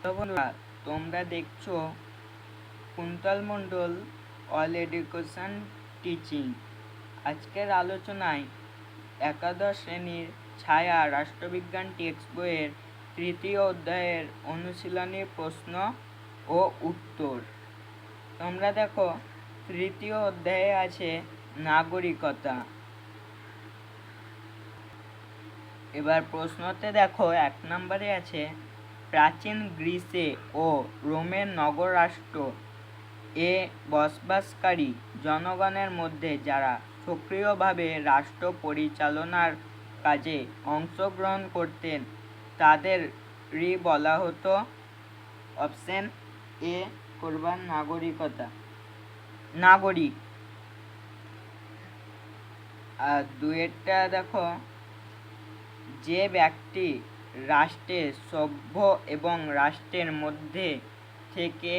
তো বন্ধুরা, তোমরা দেখছো কুন্তল মণ্ডল অল এডুকেশন টিচিং। আজকের আলোচনায় একাদশ শ্রেণীর ছায়া রাষ্ট্রবিজ্ঞান টেক্সট বইয়ের তৃতীয় অধ্যায়ের অনুশীলনী প্রশ্ন ও উত্তর। তোমরা দেখো, তৃতীয় অধ্যায়ে আছে নাগরিকতা। এবার প্রশ্নতে দেখো, 1 নম্বরে আছে প্রাচীন গ্রিসে ও রোমের নগররাষ্ট্র এ বসবাসকারী জনগণের মধ্যে যারা সক্রিয়ভাবে রাষ্ট্র পরিচালনার কাজে অংশগ্রহণ করতেন তাদেরই বলা হতো অপশন এ করবার নাগরিক। আর দুয়েরটা দেখো, যে ব্যক্তি রাষ্ট্রের সভ্য এবং রাষ্ট্রের মধ্যে থেকে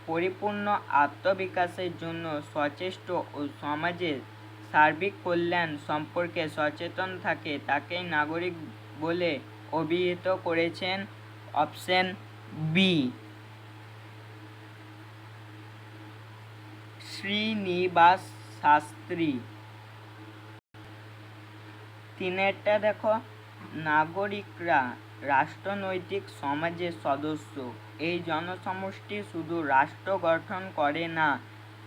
পরিপূর্ণ আত্মবিকাশের জন্য সচেষ্ট ও সমাজের সার্বিক কল্যাণ সম্পর্কে সচেতন থাকে তাকেই নাগরিক বলে অভিহিত করেছেন অপশন বি শ্রীনিবাস শাস্ত্রী। তিনেরটা দেখো, নাগরিকরা রাষ্ট্রনৈতিক সমাজের সদস্য। এই জনসমষ্টি শুধু রাষ্ট্র গঠন করে না,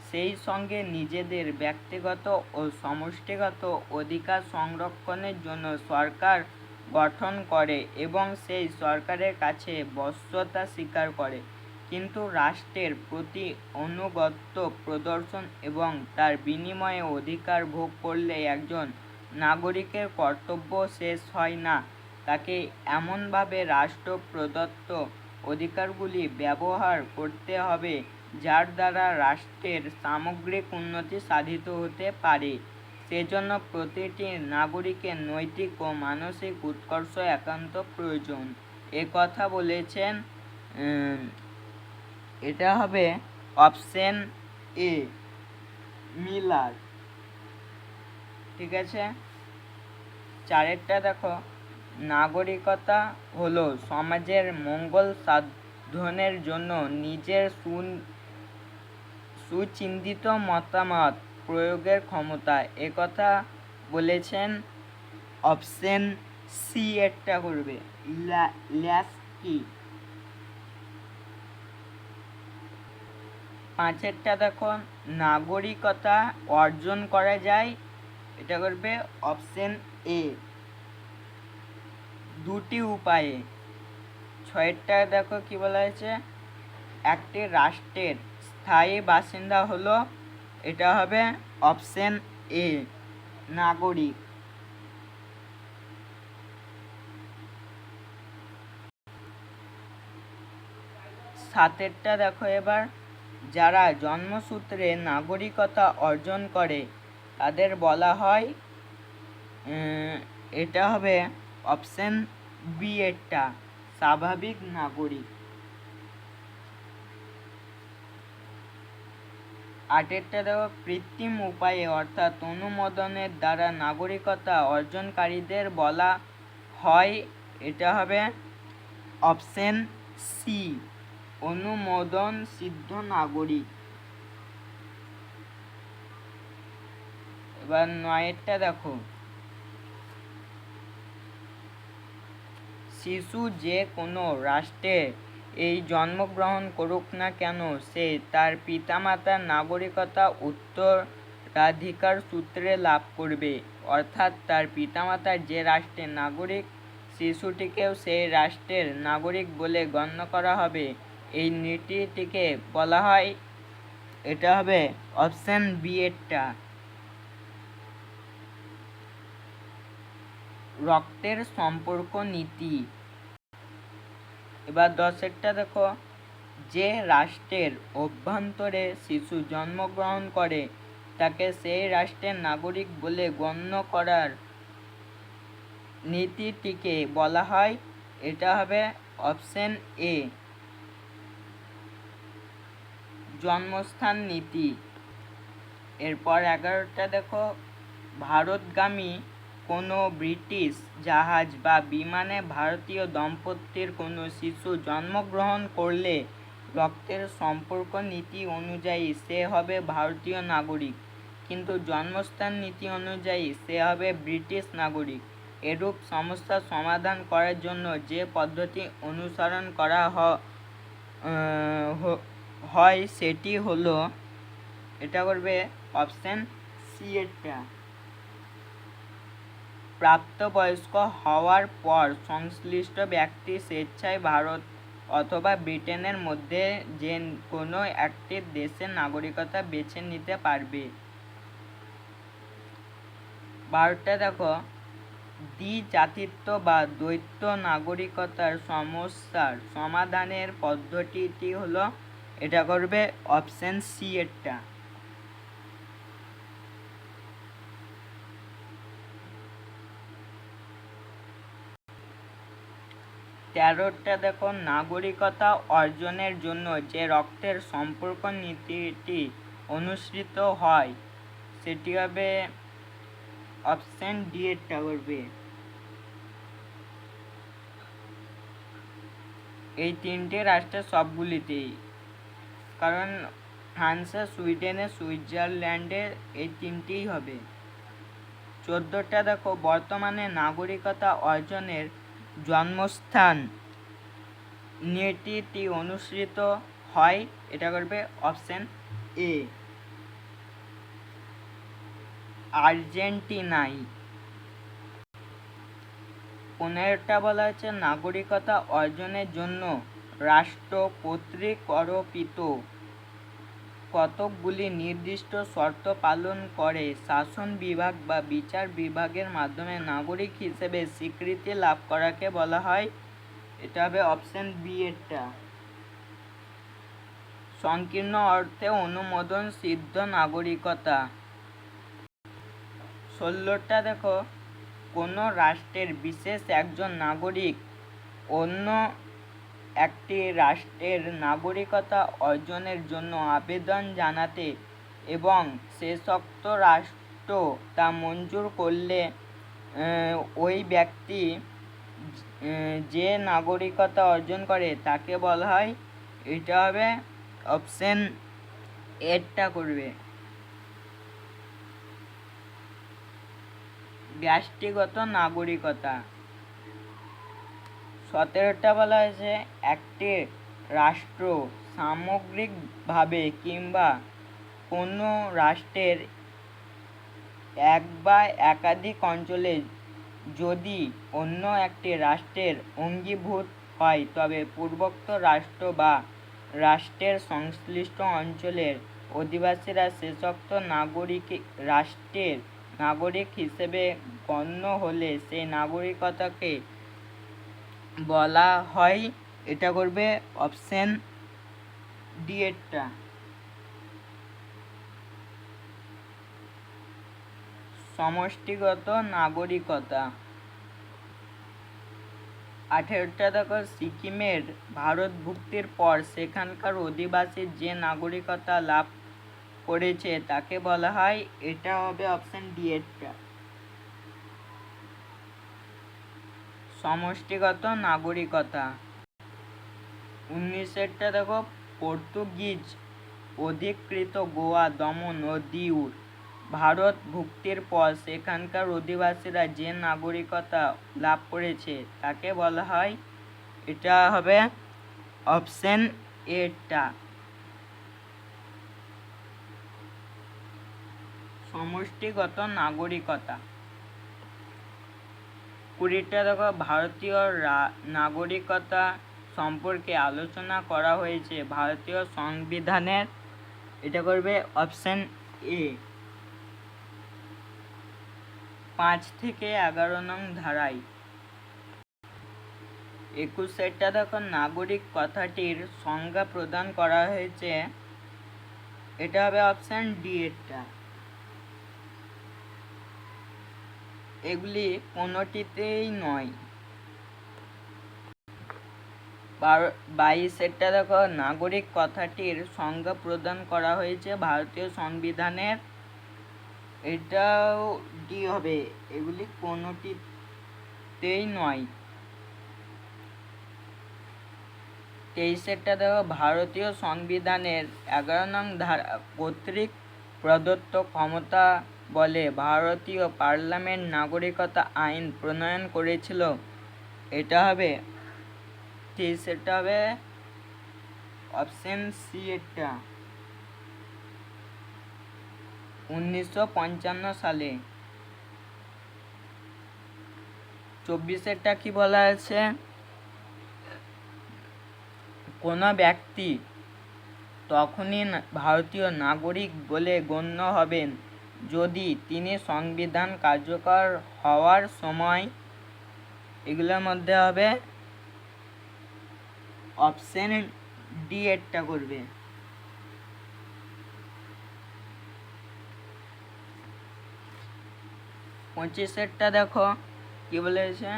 সেই সঙ্গে নিজেদের ব্যক্তিগত ও সমষ্টিগত অধিকার সংরক্ষণের জন্য সরকার গঠন করে এবং সেই সরকারের কাছে বশ্যতা স্বীকার করে। কিন্তু রাষ্ট্রের প্রতি আনুগত্য প্রদর্শন এবং তার বিনিময়ে অধিকার ভোগ করলে একজন নাগরিকের কর্তব্য শেষ হয় না, তাকে এমনভাবে রাষ্ট্র প্রদত্ত অধিকারগুলি ব্যবহার করতে হবে যার দ্বারা রাষ্ট্রের সামগ্রিক উন্নতি সাধিত হতে পারে। সেজন্য প্রতিটি নাগরিকের নৈতিক ও মানসিক উৎকর্ষ একান্ত প্রয়োজন। এ কথা বলেছেন, এটা হবে অপশন এ মিলার। ঠিক আছে। চারেরটা দেখো, নাগরিকতা হলো সমাজের মঙ্গল সাধনের জন্য নিজের সুচিন্তিত মতামত প্রয়োগের ক্ষমতা। একথা বলেছেন অপশন সি এরটা করবে ল্যাস্কি। পাঁচেরটা দেখো, নাগরিকতা অর্জন করা যায়, এটা করবে অপশন এ দুটি উপায়ে। ছয়েরটা দেখো কি বলা হয়েছে, একটি রাষ্ট্রের স্থায়ী বাসিন্দা হলো, এটা হবে অপশন এ নাগরিক। সাতেরটা দেখো, এবার যারা জন্মসূত্রে নাগরিকতা অর্জন করে তাদের বলা হয়, এটা হবে অপশন বি এরটা স্বাভাবিক নাগরিক। আটেরটা দেখো, কৃত্রিম উপায়ে অর্থাৎ অনুমোদনের দ্বারা নাগরিকতা অর্জনকারীদের বলা হয়, এটা হবে অপশন সি অনুমোদন সিদ্ধ নাগরিক। এবার নয়েরটা দেখো, শিশু যে কোনো রাষ্ট্রে এই জন্মগ্রহণ করুক না কেন, সে তার পিতামাতার নাগরিকতা উত্তরাধিকার সূত্রে লাভ করবে। অর্থাৎ তার পিতামাতার যে রাষ্ট্রের নাগরিক, শিশুটিকেও সেই রাষ্ট্রের নাগরিক বলে গণ্য করা হবে। এই নীতিটিকে বলা হয়, এটা হবে অপশন বি এরটা রক্তের সম্পর্ক নীতি। এবার 10এরটা দেখো, যে রাষ্ট্রের অভ্যন্তরে শিশু জন্মগ্রহণ করে তাকে সেই রাষ্ট্রের নাগরিক বলে গণ্য করার নীতিটিকে বলা হয়, এটা হবে অপশন এ জন্মস্থান নীতি। এরপর 11টা দেখো, ভারতগামী কোনো ব্রিটিশ জাহাজ বা বিমানে ভারতীয় দম্পতির কোনো শিশু জন্মগ্রহণ করলে রক্তের সম্পর্ক নীতি অনুযায়ী সে হবে ভারতীয় নাগরিক, কিন্তু জন্মস্থান নীতি অনুযায়ী সে হবে ব্রিটিশ নাগরিক। এরূপ সমস্যার সমাধান করার জন্য যে পদ্ধতি অনুসরণ করা হয় সেটি হলো, এটা করবে অপশন সি এরটা। প্রাপ্তবয়স্ক হওয়ার পর সংশ্লিষ্ট ব্যক্তি স্বেচ্ছায় ভারত অথবা ব্রিটেনের মধ্যে যে কোনো একটি দেশের নাগরিকতা বেছে নিতে পারবে। 12টা দেখো, দ্বিজাতিত্ব বা দ্বৈত নাগরিকতার সমস্যার সমাধানের পদ্ধতিটি হলো, এটা করবে অপশন সি এরটা। 13টা দেখো, নাগরিকতা অর্জনের জন্য যে রক্তের সম্পর্ক নীতিটি অনুসৃত হয় সেটি হবে অপশন ডি এরটা করবে। এই তিনটে রাষ্ট্রের সবগুলিতেই, কারণ ফ্রান্সে, সুইডেনে, সুইজারল্যান্ডে এই তিনটেই হবে। 14টা দেখো, বর্তমানে নাগরিকতা অর্জনের জন্মস্থান নীতিটি অনুসৃত হয়, এটা করবে অপশন এ, আর্জেন্টিনায়। 15টা বলা হচ্ছে, নাগরিকতা অর্জনের জন্য রাষ্ট্র কর্তৃক আরোপিত কতকগুলি নির্দিষ্ট শর্ত পালন করে শাসন বিভাগ বা বিচার বিভাগের মাধ্যমে নাগরিক হিসেবে স্বীকৃতি লাভ করাকে বলা হয়, এটা হবে অপশন বি এরটা। সংকীর্ণ অর্থে অনুমোদন সিদ্ধ নাগরিকতা। 16টা দেখো, কোনো রাষ্ট্রের বিশেষ একজন নাগরিক অন্য একটি রাষ্ট্রের নাগরিকতা অর্জনের জন্য আবেদন জানাতে এবং শেষোক্ত রাষ্ট্র তা মঞ্জুর করলে ওই ব্যক্তি যে নাগরিকতা অর্জন করে তাকে বলা হয়, এটা হবে অপশন এরটা করবে। ব্যষ্টিগত নাগরিকতা। 17টা বলা হয়েছে, একটি রাষ্ট্র সামগ্রিকভাবে কিংবা কোনো রাষ্ট্রের এক বা একাধিক অঞ্চলে যদি অন্য একটি রাষ্ট্রের অঙ্গীভূত হয় তবে পূর্বোক্ত রাষ্ট্র বা রাষ্ট্রের সংশ্লিষ্ট অঞ্চলের অধিবাসীরা শেষোক্ত রাষ্ট্রের নাগরিক হিসেবে গণ্য হলে সেই নাগরিকতাকে বলা হয়, এটা করবে অপশন ডি এরটা। সমষ্টিগত নাগরিকতা। 18টা দেখো, সিকিমের ভারতভুক্তির পর সেখানকার অধিবাসী যে নাগরিকতা লাভ করেছে তাকে বলা হয়, এটা হবে অপশন ডি এরটা। সমষ্টিগত নাগরিকতা। 19টা দেখো, পর্তুগিজ অধিকৃত গোয়া, দমন ও দিউর ভারত ভুক্তির পর সেখানকার অধিবাসীরা যে নাগরিকতা লাভ করেছে তাকে বলা হয়, এটা হবে অপশন এরটা। সমষ্টিগত নাগরিকতা। 20টা দেখো, ভারতীয় নাগরিকতা সম্পর্কে আলোচনা করা হয়েছে ভারতীয় সংবিধানের, এটা করবে অপশন এ, 5 থেকে 11 নং ধারায়। 21টা দেখো, নাগরিক কথাটির সংজ্ঞা প্রদান করা হয়েছে, এটা হবে অপশন ডি এরটা। এগুলি কোনোটিতেই নয়। 22টা দেখো, নাগরিক কথাটির সংজ্ঞা প্রদান করা হয়েছে ভারতীয় সংবিধানের, এটাও ডি হবে, এগুলি কোনোটিতেই নয়। 23-এরটা দেখো, ভারতীয় সংবিধানের 11 নং ধারা কর্তৃক প্রদত্ত ক্ষমতা বলে ভারতীয় পার্লামেন্ট নাগরিকতা আইন প্রণয়ন করেছিল। এটা হবে 23-এরটা হবে অপশন সি এরটা, 1955 সালে। 24-এরটা কি বলা আছে, কোনো ব্যক্তি তখনই ভারতীয় নাগরিক বলে গণ্য হবেন যদি তিনি সংবিধান কার্যকর হওয়ার সময়, এগুলোর মধ্যে হবে অপশন ডি এরটা করবে। 25-এরটা দেখো কি বলেছে,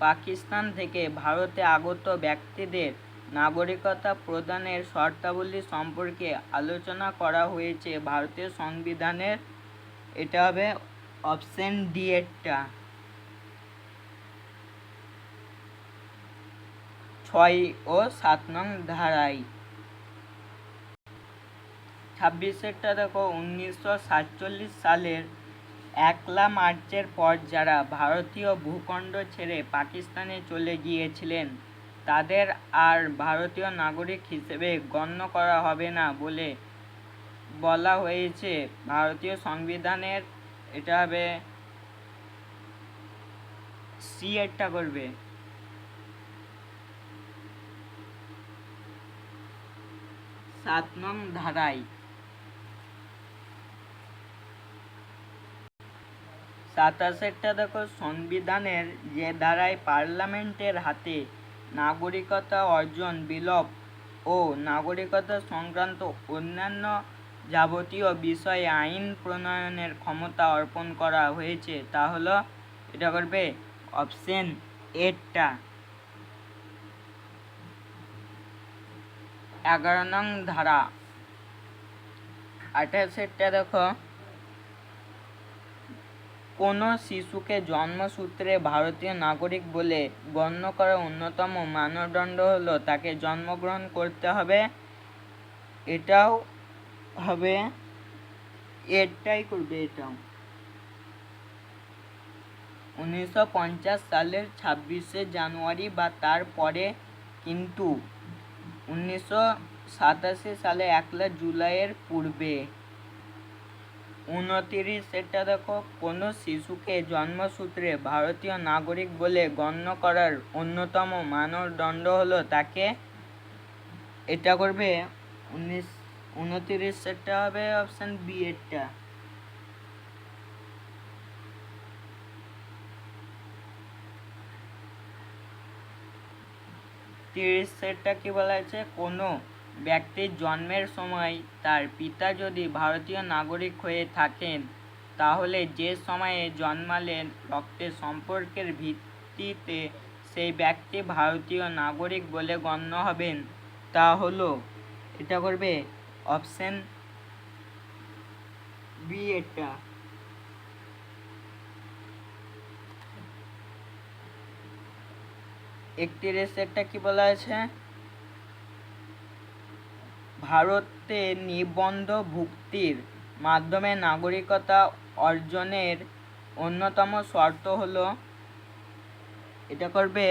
পাকিস্তান থেকে ভারতে আগত ব্যক্তিদের নাগরিকতা প্রদানের শর্তাবলী সম্পর্কে আলোচনা করা হয়েছে ভারতীয় সংবিধানের। এটা হবে অপশন ডি এরটা, 6 ও 7 নং ধারায়। 26-এরটা দেখো, 1947 সালের 1 মার্চের পর যারা ভারতীয় ভূখণ্ড ছেড়ে পাকিস্তানে চলে গিয়েছিলেন তাদের আর ভারতীয় নাগরিক হিসেবে গণ্য করা হবে না বলে বলা হয়েছে ভারতীয় সংবিধানের। এটা হবে সি এরটা করবে। 7 নং ধারায়। 27-এরটা দেখো, সংবিধানের যে ধারায় পার্লামেন্টের হাতে নাগরিকতা অর্জন, বিলোপ ও নাগরিকতা সংক্রান্ত অন্যান্য যাবতীয় বিষয়ে আইন প্রণয়নের ক্ষমতা অর্পণ করা হয়েছে তা হলো, এটা করবে অপশন এরটা, 11 নং ধারা। 28-এরটা দেখো, কোনো শিশুকে জন্মসূত্রে ভারতীয় নাগরিক বলে গণ্য করার অন্যতম মানদণ্ড হলো তাকে জন্মগ্রহণ করতে হবে। এটাও হবে, এটাই করবে এটাও। 1950 সালের 26শে জানুয়ারি বা তার পরে, কিন্তু 1987 সালে 1 জুলাইয়ের পূর্বে। 29-এরটা দেখো, কোনো শিশুকে জন্মসূত্রে ভারতীয় নাগরিক বলে গণ্য করার অন্যতম মানদণ্ড হলো তাকে, এটা করবে 29-এরটা হবে অপশন বি এরটা। 30-এরটা কি বলা আছে, কোনো ব্যক্তির জন্মের সময় তার পিতা যদি ভারতীয় নাগরিক হয়ে থাকেন তাহলে যে সময়ে জন্মালেন রক্তের সম্পর্কের ভিত্তিতে সেই ব্যক্তি ভারতীয় নাগরিক বলে গণ্য হবেন। তা হলো, এটা করবে অপশন বি এটা। 31-এরটা কি বলা আছে, ভারতে নিবন্ধভুক্তির মাধ্যমে নাগরিকতা অর্জনের অন্যতম শর্ত হলো, এটা করবে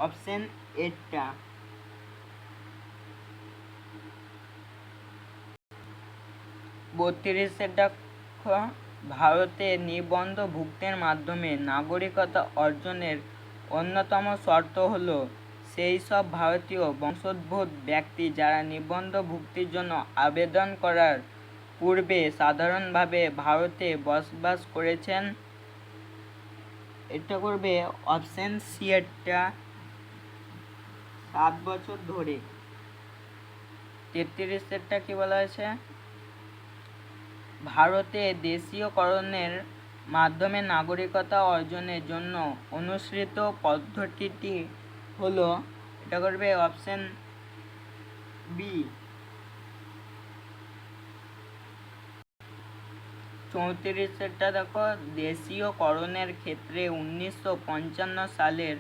অপশন এরটা। 32-এরটা, ভারতে নিবন্ধভুক্তির মাধ্যমে নাগরিকতা অর্জনের অন্যতম শর্ত হলো সেই সব ভারতীয় বংশোদ্ভূত ব্যক্তি যারা নিবন্ধভুক্তির জন্য আবেদন করার পূর্বে সাধারণভাবে ভারতে বসবাস করেছেন। এটা করবে অপশন সি এরটা, 7 বছর ধরে। 33-এরটা কি বলা আছে, ভারতে দেশীয়করণের মাধ্যমে নাগরিকতা অর্জনের জন্য অনুসৃত পদ্ধতিটি হলো, এটা করবে অপশন বি। 34টা দেখো, দেশীয়করণের ক্ষেত্রে 1955 সালের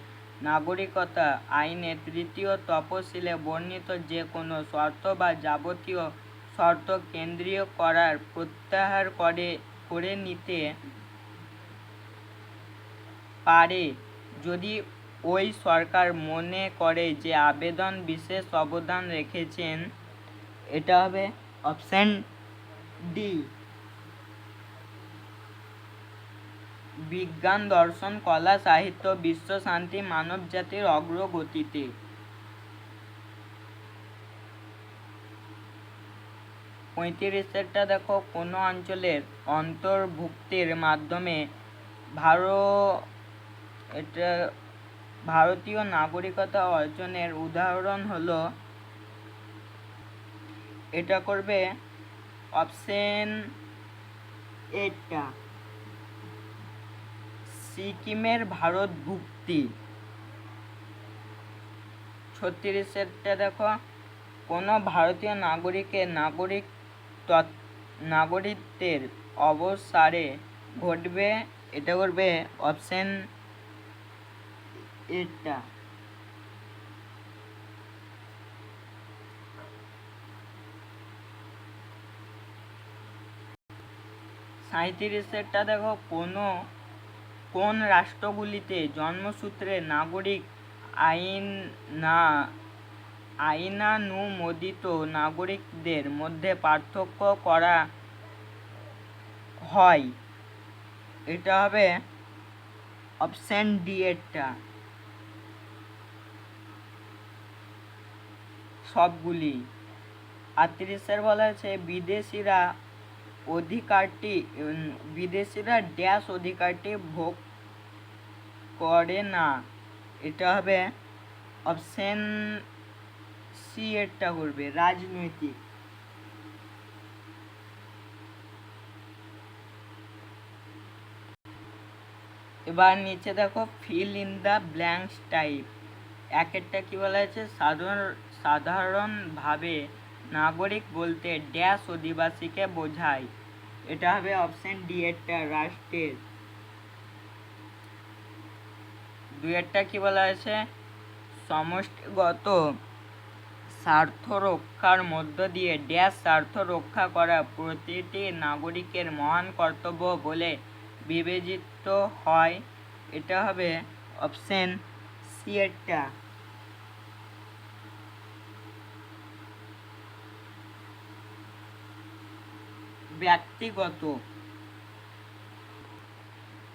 নাগরিকতা আইনে তৃতীয় তফসিলে বর্ণিত যে কোনো শর্ত বা যাবতীয় শর্ত কেন্দ্রীয় করার প্রত্যাহার করে নিতে পারে যদি ওই সরকার মনে করে যে আবেদন বিশেষ অবদান রেখেছেন। এটা হবে অপশন ডি। বিজ্ঞান, দর্শন, কলা, সাহিত্য, বিশ্ব শান্তি, মানব জাতির অগ্রগতিতে। 35টা দেখো, কোনো অঞ্চলের অন্তর্ভুক্তির মাধ্যমে ভারতীয় নাগরিকতা অর্জনের উদাহরণ হলো, এটা করবে অপশন এটা, সিকিমের ভারতভুক্তি। 36টা দেখো, কোনো ভারতীয় নাগরিকের নাগরিকত্বের অবসারে ঘটবে। এটা করবে অপশন এটা। 37টা দেখো, কোন রাষ্ট্রগুলিতে জন্মসূত্রে নাগরিক আইনানুমোদিত নাগরিকদের মধ্যে পার্থক্য করা হয়। এটা হবে অপশন ডি এরটা, সবগুলি। 38 বলা হয়েছে বিদেশিরা ড্যাশ অধিকারটি ভোগ করে না। এটা হবে অপশন সি এরটা করবে, রাজনৈতিক। এবার নিচে দেখো, fill in the blanks type. একেরটা কি বলা হয়েছে, সাধারণভাবে নাগরিক বলতে ড্যাশ অধিবাসীকে বোঝায়। এটা হবে অপশন ডি এরটা, রাষ্ট্রের। 2 কি বলা হয়েছে, সমষ্টিগত স্বার্থ রক্ষার মধ্য দিয়ে ড্যাশ স্বার্থ রক্ষা করা প্রতিটি নাগরিকের মহান কর্তব্য বলে বিবেচিত হয়। এটা হবে অপশন সি এরটা। ব্যক্তিগত।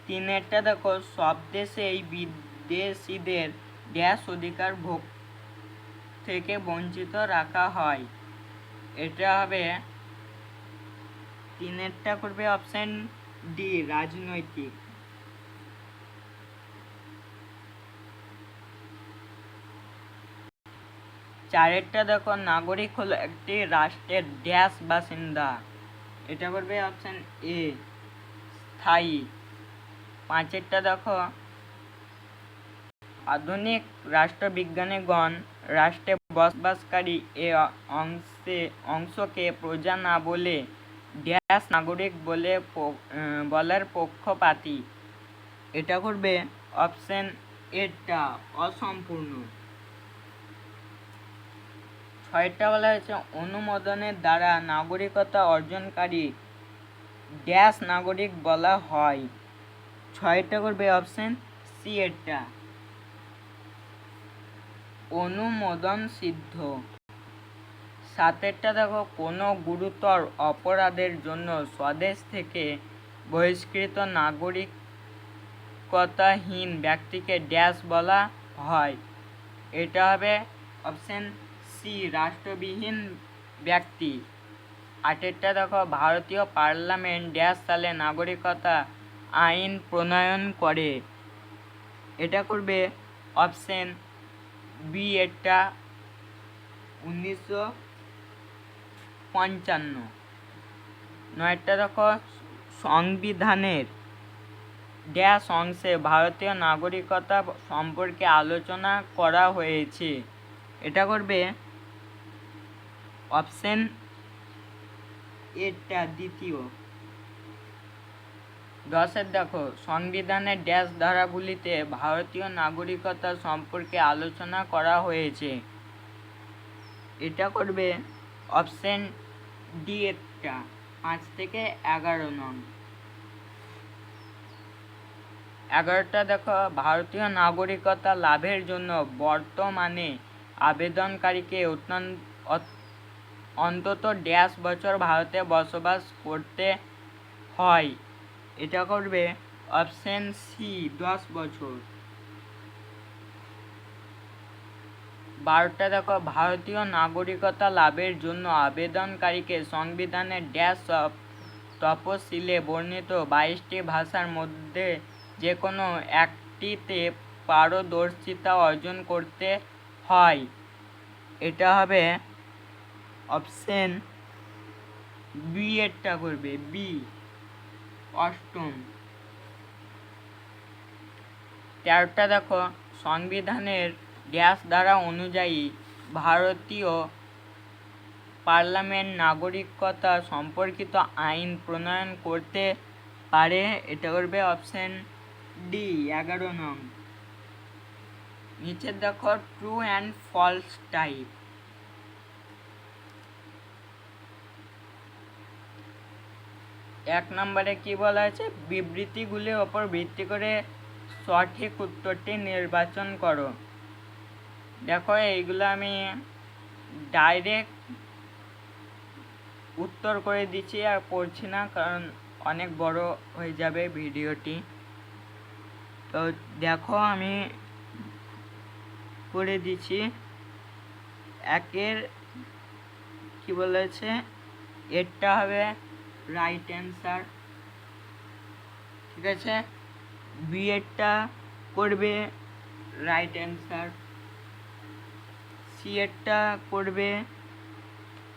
3 দেখো, সব দেশেই বিদেশিদের ড্যাশ অধিকার ভোগ থেকে বঞ্চিত রাখা হয়। এটা হবে 3 করবে অপশন ডি, রাজনৈতিক। 4 দেখো, নাগরিক হলো একটি রাষ্ট্রের ড্যাশ বাসিন্দা। এটা করবে অপশন এ, স্থায়ী। 5 দেখো, আধুনিক রাষ্ট্রবিজ্ঞানীগণ রাষ্ট্রে বসবাসকারী এ অংশকে প্রজা না বলে ড্যাশ নাগরিক বলার পক্ষপাতী। এটা করবে অপশন এটা, অসম্পূর্ণ। 6 বলা হয়েছে, অনুমোদনের দ্বারা নাগরিকতা অর্জনকারী ড্যাশ নাগরিক বলা হয়। 6 করবে অপশন সি এরটা, অনুমোদন সিদ্ধ। 7 দেখো, কোনো গুরুতর অপরাধের জন্য স্বদেশ থেকে বহিষ্কৃত নাগরিকতাহীন ব্যক্তিকে ড্যাশ বলা হয়। এটা হবে অপশন সি, রাষ্ট্রবিহীন ব্যক্তি। 8 দেখো, ভারতীয় পার্লামেন্ট ড্যাশ সালে নাগরিকতা আইন প্রণয়ন করে। এটা করবে অপশন বি এরটা, 1955। 9 দেখো, সংবিধানের ড্যাশ অংশে ভারতীয় নাগরিকতা সম্পর্কে আলোচনা করা হয়েছে। এটা করবে অপশন এটা, দ্বিতীয়। 10 দেখো, সংবিধানের ড্যাশ ধারাগুলিতে ভারতীয় নাগরিকতা সম্পর্কে আলোচনা করা হয়েছে। এটা করবে অপশন ডি একটা, 5 থেকে 11 নং। 11টা দেখো, ভারতীয় নাগরিকতা লাভের জন্য বর্তমানে আবেদনকারীকে অন্তত ড্যাশ বছর ভারতে বসবাস করতে হয়। এটা করবে অপশন সি, 10 বছর। 12টা দেখো, ভারতীয় নাগরিকতা লাভের জন্য আবেদনকারীকে সংবিধানের ড্যাশ তফসিলে বর্ণিত 22টি ভাষার মধ্যে যে কোনো একটিতে পারদর্শিতা অর্জন করতে হয়। এটা হবে অপশন বি এরটা করবে, বি, 8ম। 13টা দেখো, সংবিধানের ড্যাশ ধারা অনুযায়ী ভারতীয় পার্লামেন্ট নাগরিকতা সম্পর্কিত আইন প্রণয়ন করতে পারে। এটা করবে অপশন ডি, 11 নং। নিচে দেখো ট্রু অ্যান্ড ফলস টাইপ। এক নম্বরে কি বলা আছে, বিবৃতিগুলির ওপর ভিত্তি করে সঠিক উত্তরটি নির্বাচন করো। দেখো এইগুলো আমি ডাইরেক্ট উত্তর করে দিচ্ছি, আর পড়ছি না, কারণ অনেক বড় হয়ে যাবে ভিডিওটি। তো দেখো আমি করে দিচ্ছি। একের কি বলেছে, এরটা হবে রাইট অ্যান্সার, ঠিক আছে। বি এরটা করবে রাইট অ্যান্সার, সি এরটা করবে,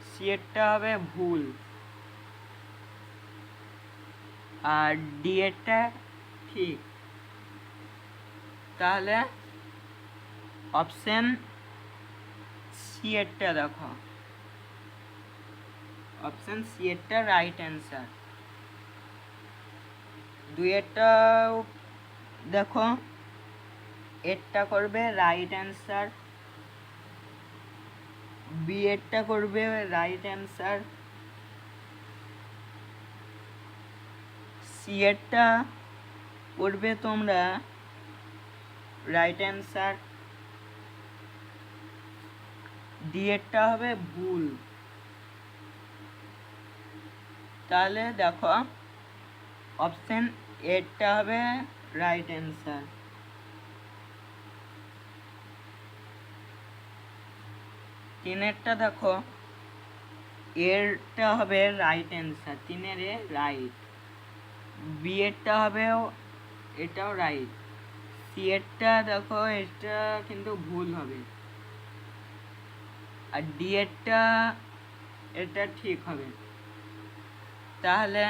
সি এরটা হবে ভুল, আর ডি এরটা ঠিক। তাহলে অপশন সি এরটা দেখো, অপশন সি এরটা রাইট অ্যান্সার। 2 এরটা দেখো, এরটা করবে রাইট অ্যান্সার, বি এরটা করবে রাইট অ্যান্সার, সি এরটা করবে তোমরা রাইট অ্যান্সার, ডি এরটা হবে ভুল। তাহলে দেখো অপশন এরটা হবে রাইট অ্যান্সার। 3 এরটা দেখো, এরটা হবে রাইট অ্যান্সার, 3 এর রাইট। বি এরটা হবে, এটাও রাইট। সি এরটা দেখো, এটা কিন্তু ভুল হবে, আর ডি এরটা এটা ঠিক হবে। তাহলে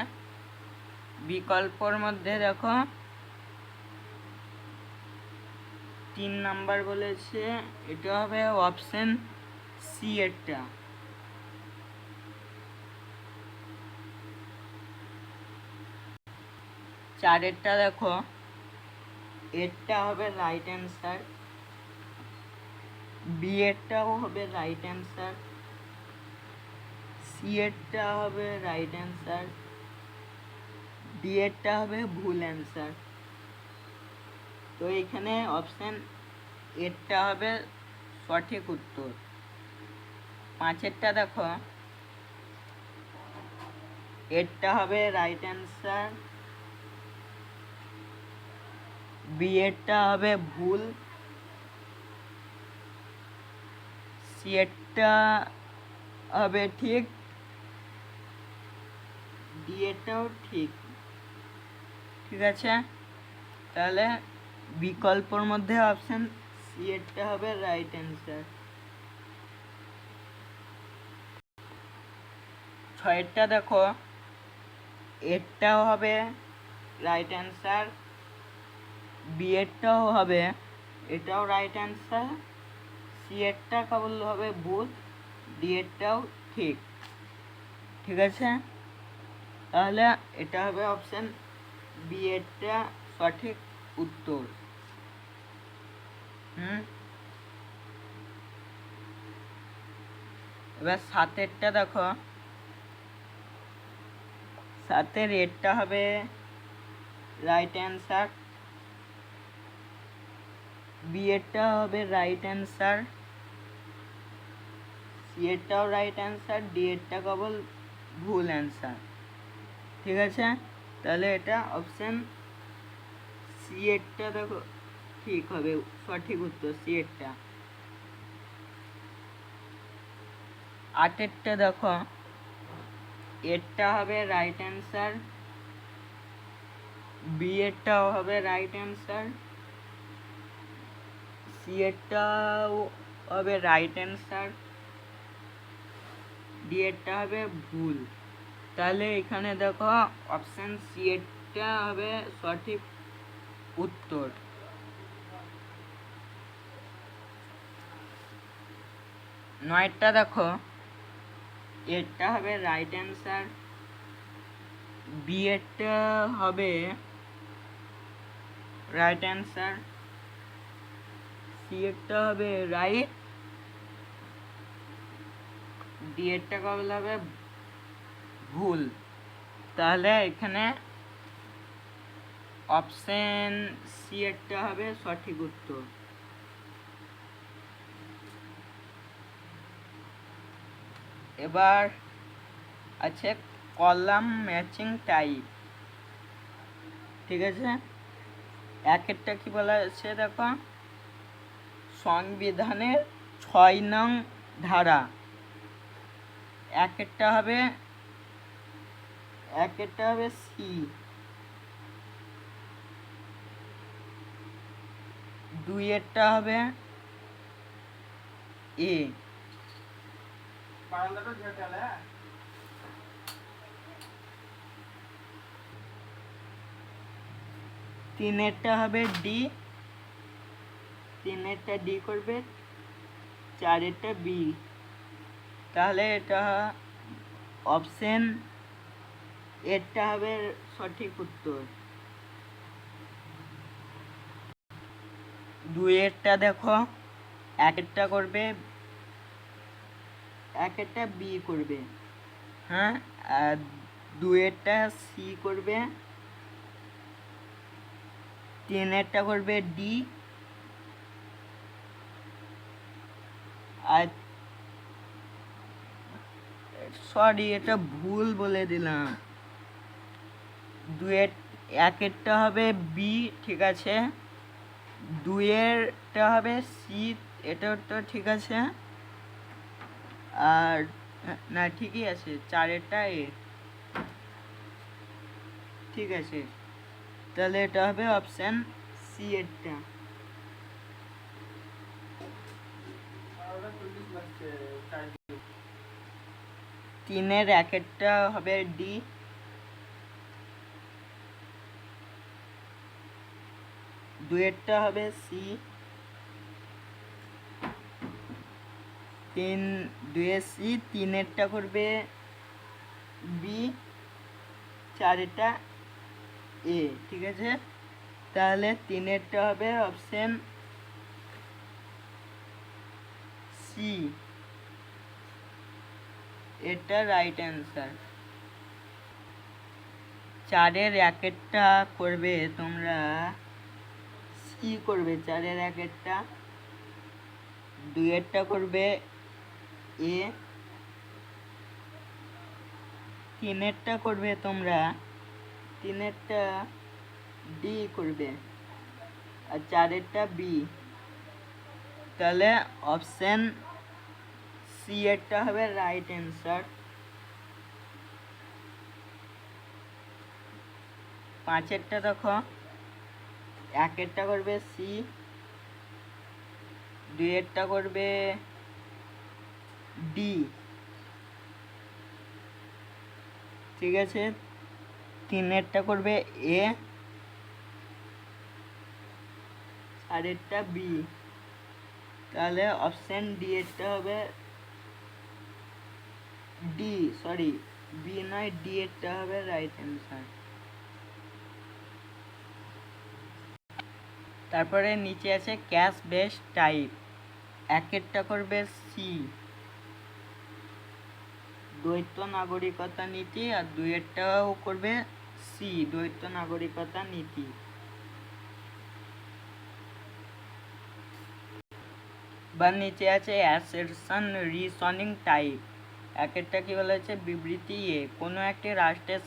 বিকল্পর মধ্যে দেখো 3 নাম্বার বলেছে, এটা হবে অপশন সি এরটা। 4 এরটা দেখো, এরটা হবে রাইট অ্যান্সার, বি এরটাও হবে রাইট অ্যান্সার, সি এরটা হবে রাইট অ্যান্সার, ডি এরটা হবে ভুল অ্যান্সার। তো এখানে অপশন এরটা হবে সঠিক উত্তর। 5 এরটা দেখো, এরটা হবে রাইট অ্যান্সার, বি এরটা হবে ভুল, সি এরটা হবে ঠিক, ডি এরটাও ঠিক, ঠিক আছে। তাহলে বিকল্পর মধ্যে অপশন সি এরটা হবে রাইট অ্যান্সার। 6 এরটা দেখো, এরটাও হবে রাইট অ্যান্সার, বি এরটাও হবে, এটাও রাইট অ্যান্সার, সি এরটা কেবল হবে ভুল, ডি এরটাও ঠিক, ঠিক আছে। তাহলে এটা হবে অপশন বি এরটা সঠিক উত্তর। এবার সাতেরটা দেখো, সাতের এরটা হবে রাইট অ্যান্সার, বি এরটা হবে রাইট অ্যান্সার, সি এরটাও রাইট অ্যান্সার, ডি এরটা কেবল ভুল অ্যান্সার। ঠিক আছে, তাহলে এটা অপশান সি এরটা দেখো ঠিক হবে, সঠিক উত্তর সি এরটা। আটেরটা দেখো, এরটা হবে রাইট অ্যান্সার, বি এরটাও হবে রাইট অ্যান্সার, সি এরটাও হবে রাইট অ্যান্সার, ডি এরটা হবে ভুল। তাহলে এখানে দেখো অপশান সি এরটা হবে সঠিক উত্তর। নয়টা দেখো, এরটা হবে রাইট অ্যান্সার, বি এরটা হবে রাইট অ্যান্সার, সি এরটা হবে রাইট, ডি এরটা কবে হবে ভুল। তাহলে এখানে অপশন সি এরটা হবে সঠিক উত্তর। এবার আছে কলাম ম্যাচিং টাইপ। ঠিক আছে, একেরটা কি বলা আছে দেখো, সংবিধানের 6 নং ধারা। একেরটা হবে সি, দুইয়েরটা হবে এ, তিনেরটা হবে ডি, তিনেরটা ডি করবে, চারেরটা বি। তাহলে এটা অপশন এরটা হবে সঠিক উত্তর। দুইয়েরটা দেখো, একেরটা করবে, একেরটা বি করবে, হ্যাঁ, আর দুইয়েরটা সি করবে, তিনেরটা করবে ডি, আর সরি এটা ভুল বলে দিলাম, দুয়ের একেরটা হবে বি, ঠিক আছে, দুইয়েরটা হবে সি, এটা তো ঠিক আছে, আর না ঠিকই আছে, চারেরটা এ, ঠিক আছে। তাহলে এটা হবে অপশান সি এরটা। তিনের একেরটা হবে ডি, দুয়েরটা হবে সি, দুয়ের সি, তিনেরটা করবে বি, চারেরটা এ, ঠিক আছে। তাহলে তিনেরটা হবে অপশন সি, এটা রাইট অ্যান্সার। চারের একেরটা করবে তোমরা সি করবে, চারের একেরটা, দুইয়েরটা করবে এ, তিনেরটা করবে তোমরা, তিনেরটা ডি করবে, আর চারেরটা বি। তাহলে অপশন সি এরটা হবে রাইট অ্যান্সার। পাঁচেরটা দেখো, একেরটা করবে সি, দুইয়েরটা করবে ডি, ঠিক আছে, তিনেরটা করবে এ, চারেরটা বি। তাহলে অপশন ডি এরটা হবে ডি, সরি বি নয়, ডি এরটা হবে রাইট অ্যান্সার। তারপরে নিচে আছে ক্যাশ বেসড টাইপ, একেরটা করবে সি দ্বৈত নাগরিকতা নীতি, আর দুইয়েরটাও করবে সি দ্বৈত নাগরিকতা নীতি। বা নিচে আছে অ্যাসারশন রিজনিং টাইপ, একেরটা কি বলা হয়েছে বিবৃতি এ, কোনো একটি রাষ্ট্রের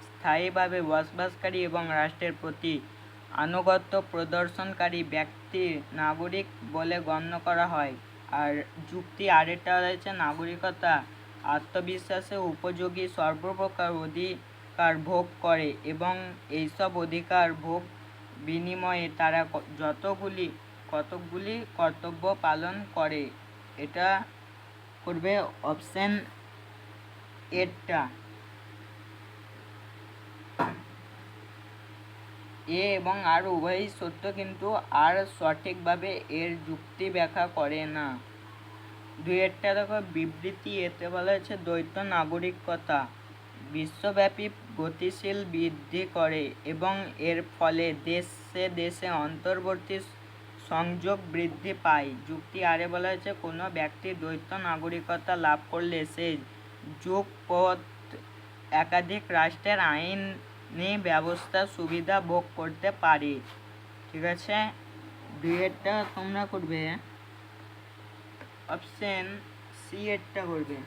স্থায়ীভাবে বসবাসকারী এবং রাষ্ট্রের প্রতি আনুগত্য প্রদর্শনকারী ব্যক্তি নাগরিক বলে গণ্য করা হয়। আর যুক্তি আরেকটা রয়েছে নাগরিকতা আত্মবিশ্বাসে উপযোগী সর্বপ্রকার অধিকার ভোগ করে এবং এইসব অধিকার ভোগ বিনিময়ে তারা কতকগুলি কর্তব্য পালন করে। এটা করবে অপশন এরটা, এ এবং আর উভয়ই সত্য, কিন্তু আর সঠিকভাবে এর যুক্তি ব্যাখ্যা করে না। দুইয়েরটা দেখো বিবৃতি এতে বলা হয়েছে দ্বৈত নাগরিকতা বিশ্বব্যাপী গতিশীল বৃদ্ধি করে এবং এর ফলে দেশে দেশে অন্তর্বর্তী সংযোগ বৃদ্ধি পায়। যুক্তি আরে বলা হয়েছে কোনো ব্যক্তি দ্বৈত নাগরিকতা লাভ করলে সে যুগপৎ একাধিক রাষ্ট্রের আইনি ব্যবস্থা সুবিধা ভোগ করতে পারে। ঠিক আছে, দুইয়েরটা তোমরা করবে অপশন সি এরটা করবে,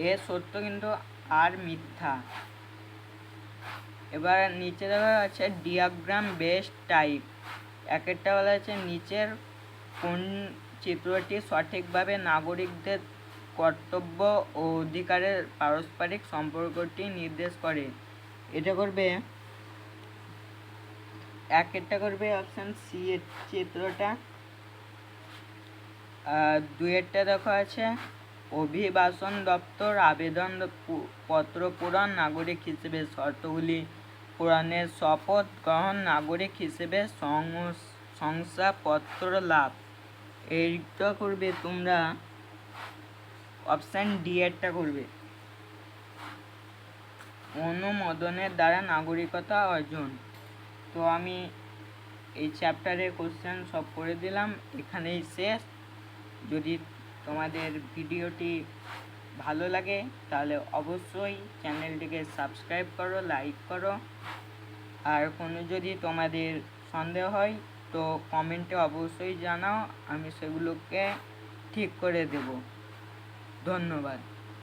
এ সত্য কিন্তু আর মিথ্যা। এবার নিচে দেওয়া আছে ডিয়াগ্রাম বেসড টাইপ, একেরটা বলা আছে নিচের কোন চিত্রটি সঠিকভাবে নাগরিকদের কর্তব্য ও অধিকারের পারস্পরিক সম্পর্কটি নির্দেশ করে। এটা করবে একেরটা করবে অপশন সি এর চিত্রটা। দুইয়েরটা দেখো আছে অভিবাসন দপ্তর আবেদন পত্র পূরণ, নাগরিক হিসেবে শর্তগুলি পূরণের শপথ গ্রহণ, নাগরিক হিসেবে শংসাপত্র লাভ। এইটা করবে তোমরা অপশান ডি এরটা করবে অনুমোদনের দ্বারা নাগরিকতা অর্জন। তো আমি এই চ্যাপ্টারের কোশ্চেন সব করে দিলাম, এখানেই শেষ। যদি তোমাদের ভিডিওটি ভালো লাগে তাহলে অবশ্যই চ্যানেলটিকে সাবস্ক্রাইব করো, লাইক করো, আর কোনো যদি তোমাদের সন্দেহ হয় তো কমেন্টে অবশ্যই জানাও, আমি সেগুলোকে ঠিক করে দেব। ধন্যবাদ।